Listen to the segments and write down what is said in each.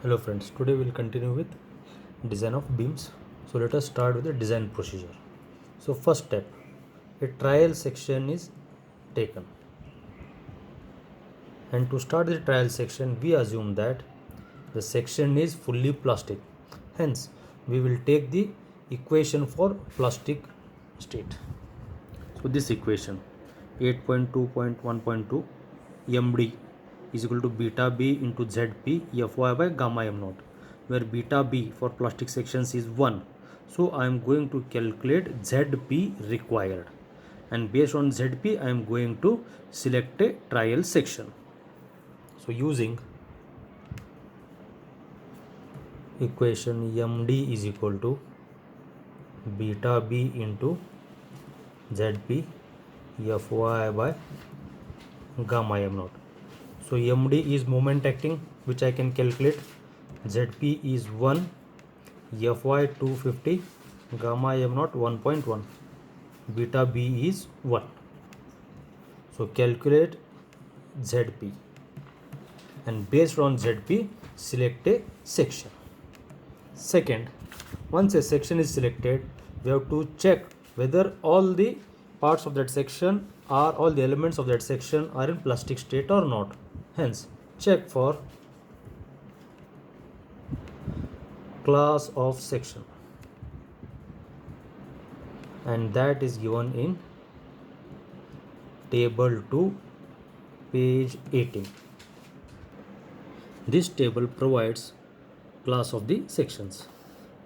Hello friends, today we'll continue with design of beams. So let us start with the design procedure. So first step, a trial section is taken. And to start the trial section, we assume that the section is fully plastic. Hence, we will take the equation for plastic state. So this equation 8.2.1.2 MD is equal to beta B into ZP Fy by gamma m naught, where beta B for plastic sections is 1. So I am going to calculate ZP required, and based on ZP I am going to select a trial section. So using equation MD is equal to beta B into ZP Fy by gamma m naught. So MD is moment acting, which I can calculate. ZP is 1, Fy 250, gamma m naught 1.1, beta B is 1. So calculate ZP, and based on ZP select a section. Second, once a section is selected, we have to check whether all the parts of that section are, all the elements of that section are in plastic state or not. Hence, check for class of section, and that is given in table 2 page 18. This table provides class of the sections.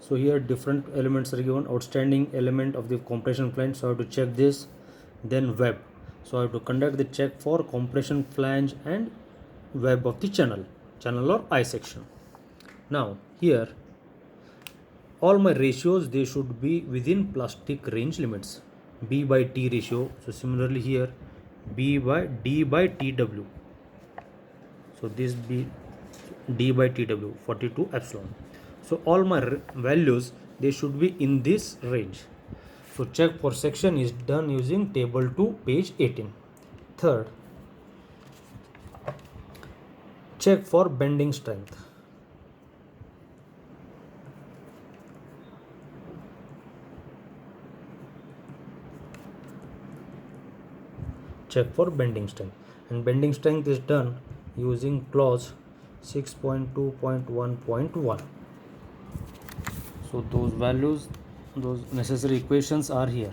So here different elements are given. Outstanding element of the compression flange, so I have to check this. Then web, so I have to conduct the check for compression flange and web of the channel or I section. Now here all my ratios, they should be within plastic range limits. B by T ratio, so similarly here B by D by TW, so this B D by TW 42 epsilon. So all my values, they should be in this range. So check for section is done using table 2 page 18. Third, check for bending strength. Check for bending strength, and bending strength is done using clause 6.2.1.1. so those values, those necessary equations are here.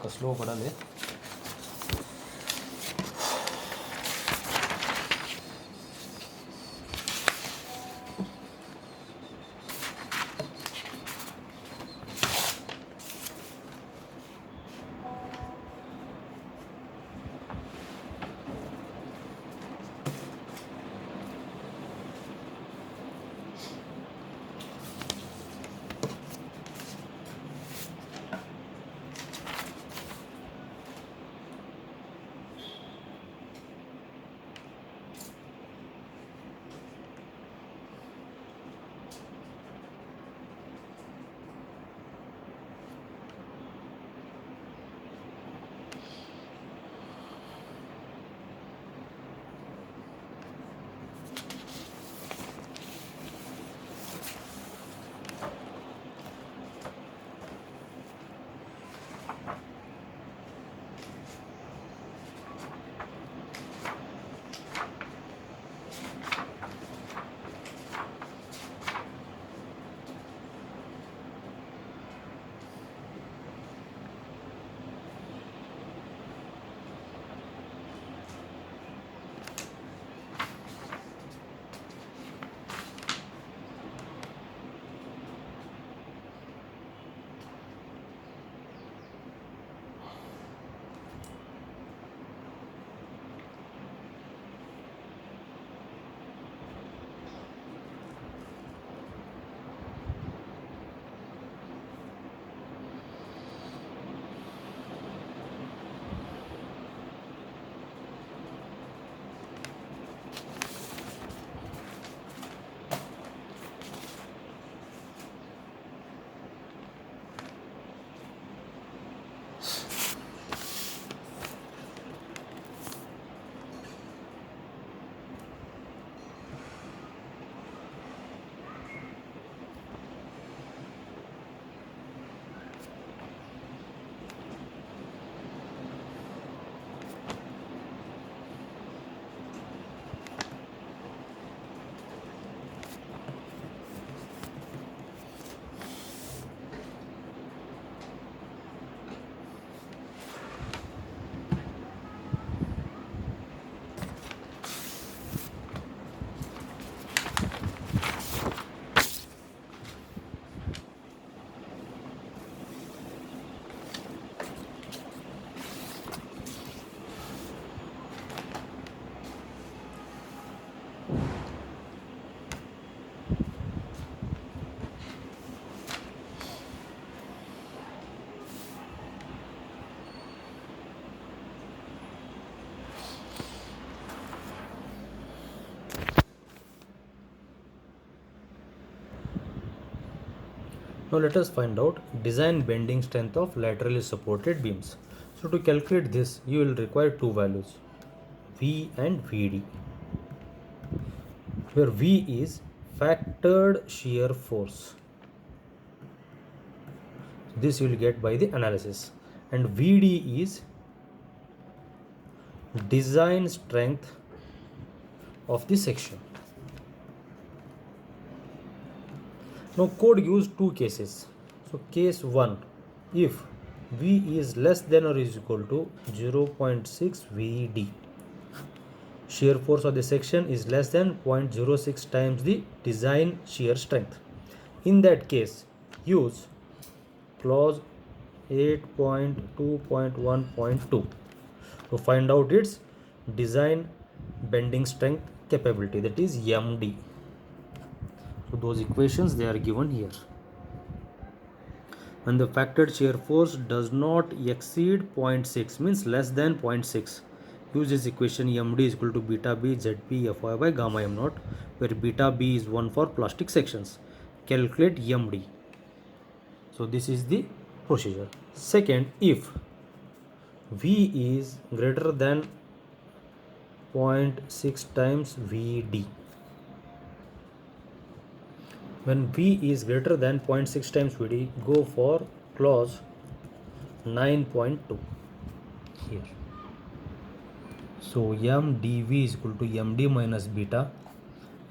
कसलो पडाले. Now let us find out design bending strength of laterally supported beams. So to calculate this, you will require two values, V and Vd, where V is factored shear force. This you will get by the analysis, and Vd is design strength of the section. Now code use two cases. So case 1, if V is less than or is equal to 0.6 Vd, shear force of the section is less than 0.06 times the design shear strength. In that case, use clause 8.2.1.2 to find out its design bending strength capability, that is MD. So those equations they are given here. When the factored shear force does not exceed 0.6, means less than 0.6, use this equation MD is equal to beta B ZP Fy by gamma m naught, where beta B is 1 for plastic sections. Calculate MD. So this is the procedure. Second, if V is greater than 0.6 times Vd, when V is greater than 0.6 times Vd, go for clause 9.2 here. So MdV is equal to MD minus beta.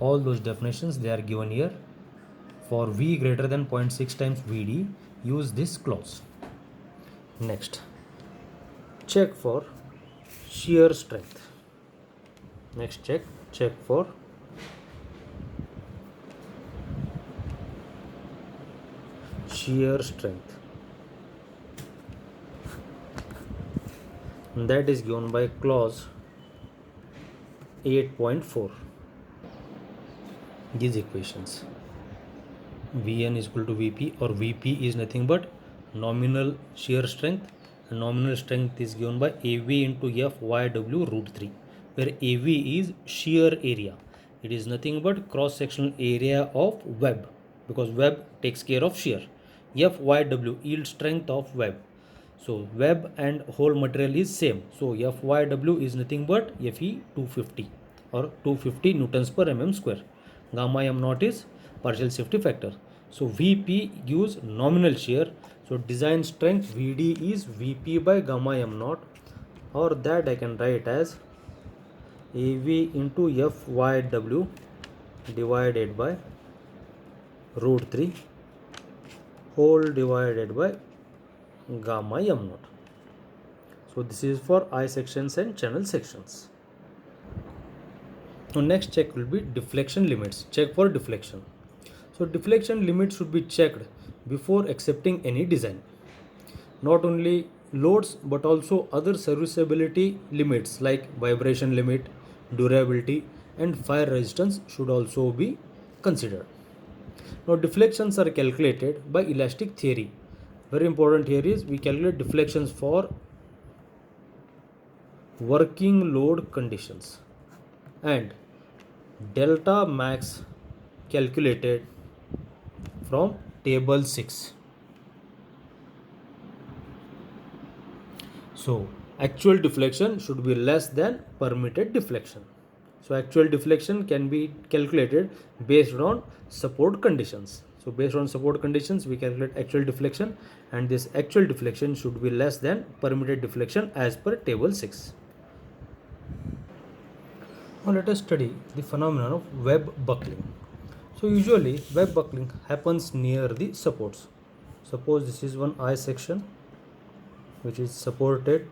All those definitions they are given here. For V greater than 0.6 times Vd, use this clause. Next, check for shear strength. Next, check for shear strength. And that is given by clause 8.4. These equations, Vn is equal to Vp, or Vp is nothing but nominal shear strength, and nominal strength is given by Av into Fyw root 3, where Av is shear area. It is nothing but cross sectional area of web, because web takes care of shear. Fyw yield strength of web. So web and whole material is same. So Fyw is nothing but Fe 250 or 250 newtons per mm square. Gamma m naught is partial safety factor. So Vp gives nominal shear. So design strength Vd is Vp by gamma m naught, or that I can write as Av into Fyw divided by root 3 whole divided by gamma m naught. So this is for I sections and channel sections. Now next check will be deflection limits. Check for deflection. So deflection limits should be checked before accepting any design. Not only loads but also other serviceability limits like vibration limit, durability and fire resistance should also be considered. Now deflections are calculated by elastic theory. Very important here is we calculate deflections for working load conditions, and delta max calculated from table 6. So actual deflection should be less than permitted deflection. So actual deflection can be calculated based on support conditions. So based on support conditions we calculate actual deflection, and this actual deflection should be less than permitted deflection as per table 6. Now let us study the phenomenon of web buckling. So usually web buckling happens near the supports. Suppose this is one I section which is supported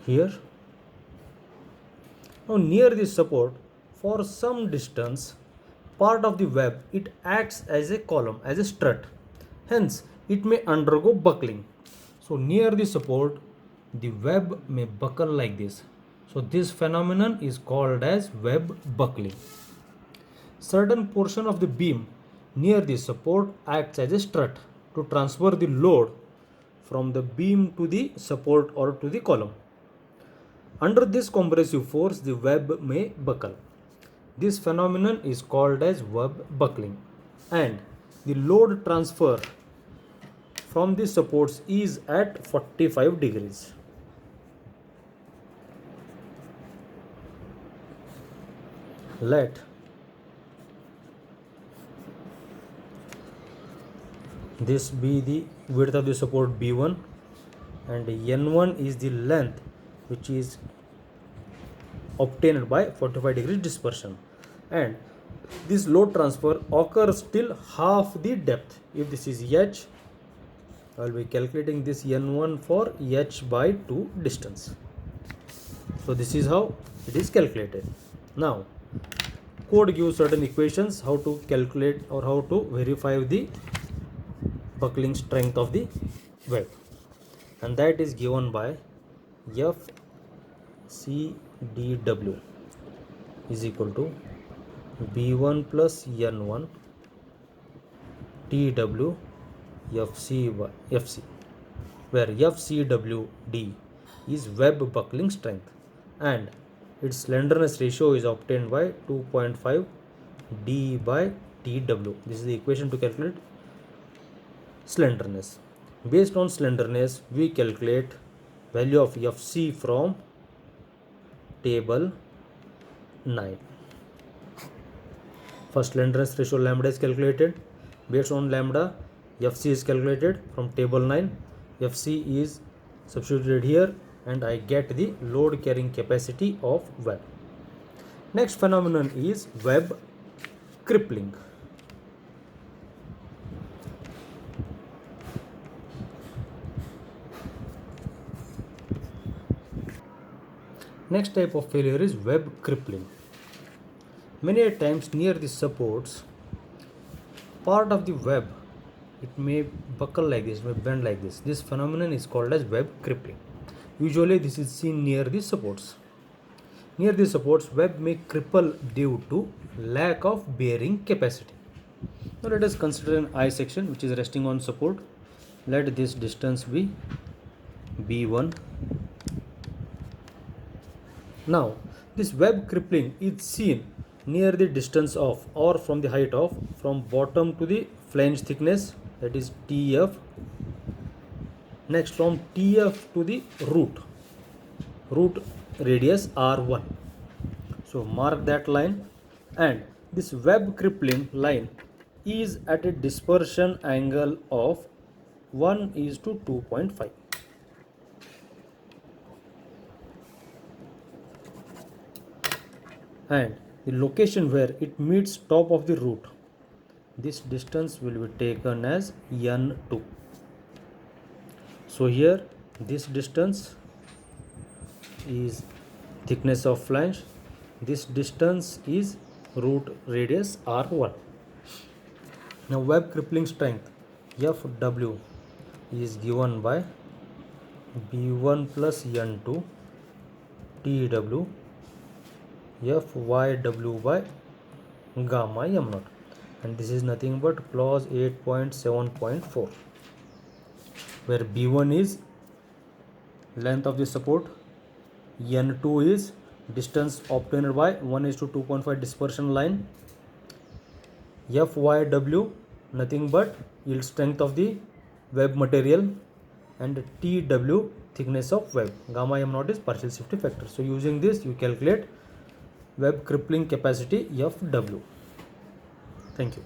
here. Now near this support, for some distance, part of the web it acts as a column, as a strut. Hence it may undergo buckling. So near the support the web may buckle like this. So this phenomenon is called as web buckling. Certain portion of the beam near the support acts as a strut to transfer the load from the beam to the support or to the column. Under this compressive force, the web may buckle. This phenomenon is called as web buckling, and the load transfer from the supports is at 45 degrees. Let this be the width of the support B1 and N1 is the length which is obtained by 45 degrees dispersion, and this load transfer occurs till half the depth. If this is h, I will be calculating this N1 for h by 2 distance. So this is how it is calculated. Now code gives certain equations how to calculate or how to verify the buckling strength of the web, and that is given by FCDW is equal to B1 plus N1 TW FC, where FCWD is web buckling strength and its slenderness ratio is obtained by 2.5 D by TW. This is the equation to calculate slenderness. Based on slenderness, we calculate value of FC from table 9. First, slenderness ratio lambda is calculated. Based on lambda, FC is calculated from table 9. FC is substituted here and I get the load carrying capacity of web. Next phenomenon is web crippling. Next type of failure is web crippling. Many times near the supports, part of the web, it may buckle like this, may bend like this. This phenomenon is called as web crippling. Usually this is seen near the supports. Near the supports, web may cripple due to lack of bearing capacity. Now let us consider an I section which is resting on support. Let this distance be B1. Now this web crippling is seen near the distance of or from the height of from bottom to the flange thickness, that is TF. Next from TF to the root radius R1. So mark that line, and this web crippling line is at a dispersion angle of 1:2.5. And the location where it meets top of the root, this distance will be taken as N2. So here this distance is thickness of flange, this distance is root radius R1. Now web crippling strength FW is given by B1 plus N2 TW FYW by gamma m0, and this is nothing but clause 8.7.4, where B1 is length of the support, N2 is distance obtained by 1:2.5 dispersion line, FYW nothing but yield strength of the web material, and TW thickness of web. Gamma m0 is partial safety factor. So using this you calculate web crippling capacity FW. Thank you.